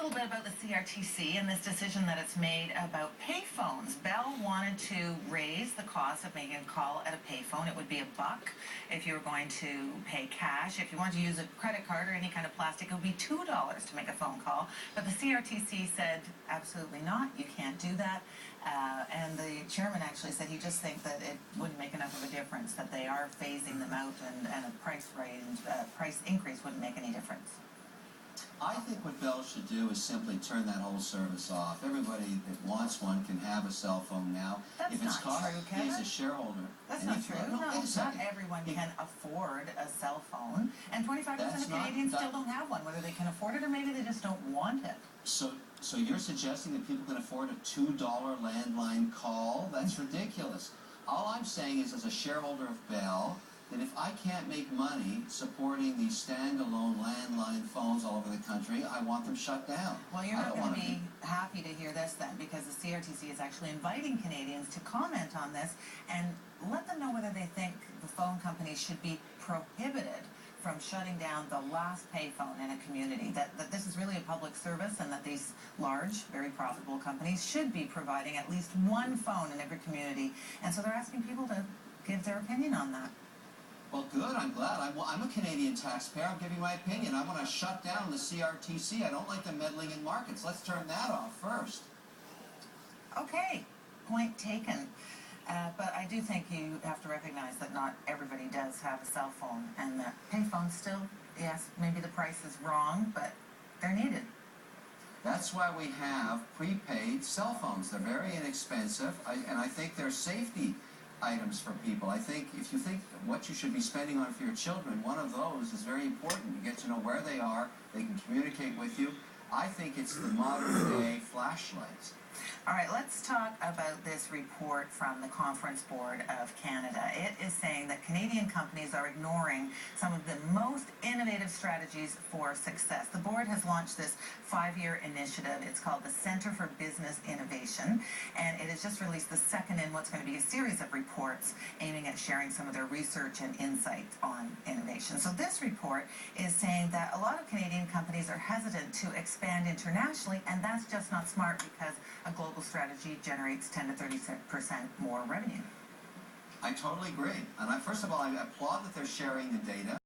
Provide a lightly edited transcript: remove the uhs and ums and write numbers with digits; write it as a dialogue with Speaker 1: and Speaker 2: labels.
Speaker 1: little bit about the CRTC and this decision that it's made about payphones. Bell wanted to raise the cost of making a call at a payphone. It would be $1 if you were going to pay cash. If you wanted to use a credit card or any kind of plastic, it would be $2 to make a phone call. But the CRTC said, absolutely not, you can't do that. And the chairman actually said he just thinks that it wouldn't make enough of a difference, that they are phasing them out, and a price increase wouldn't make any difference.
Speaker 2: I think what Bell should do is simply turn that whole service off. Everybody that wants one can have a cell phone now.
Speaker 1: That's
Speaker 2: if it's
Speaker 1: not true, Kevin.
Speaker 2: He is a shareholder.
Speaker 1: That's not true. No, not everyone can afford a cell phone. And 25% of Canadians still don't have one, whether they can afford it or maybe they just don't want it.
Speaker 2: So you're suggesting that people can afford a $2 landline call? That's ridiculous. All I'm saying is, as a shareholder of Bell, that if I can't make money supporting these standalone landline phones all over the country, I want them shut down.
Speaker 1: Well, you're not going to be happy to hear this then, because the CRTC is actually inviting Canadians to comment on this and let them know whether they think the phone companies should be prohibited from shutting down the last payphone in a community, that this is really a public service and that these large, very profitable companies should be providing at least one phone in every community. And so they're asking people to give their opinion on that.
Speaker 2: Well, good. I'm glad. I'm a Canadian taxpayer. I'm giving my opinion. I want to shut down the CRTC. I don't like them meddling in markets. Let's turn that off first.
Speaker 1: Okay. Point taken. But I do think you have to recognize that not everybody does have a cell phone, and that payphones still, yes, maybe the price is wrong, but they're needed.
Speaker 2: That's why we have prepaid cell phones. They're very inexpensive, and I think they're safety items for people. I think if you think what you should be spending on for your children, one of those is very important. You get to know where they are, they can communicate with you. I think it's the modern day flashlights.
Speaker 1: All right, let's talk about this report from the Conference Board of Canada. It is saying that Canadian companies are ignoring some of the most innovative strategies for success. The board has launched this 5-year initiative. It's called the Centre for Business Innovation, and it has just released the second in what's going to be a series of reports aiming at sharing some of their research and insight on innovation. So this report is saying that a lot of Canadian companies are hesitant to expand internationally, and that's just not smart, because a global strategy generates 10 to 30% more revenue.
Speaker 2: I totally agree. And first of all, I applaud that they're sharing the data.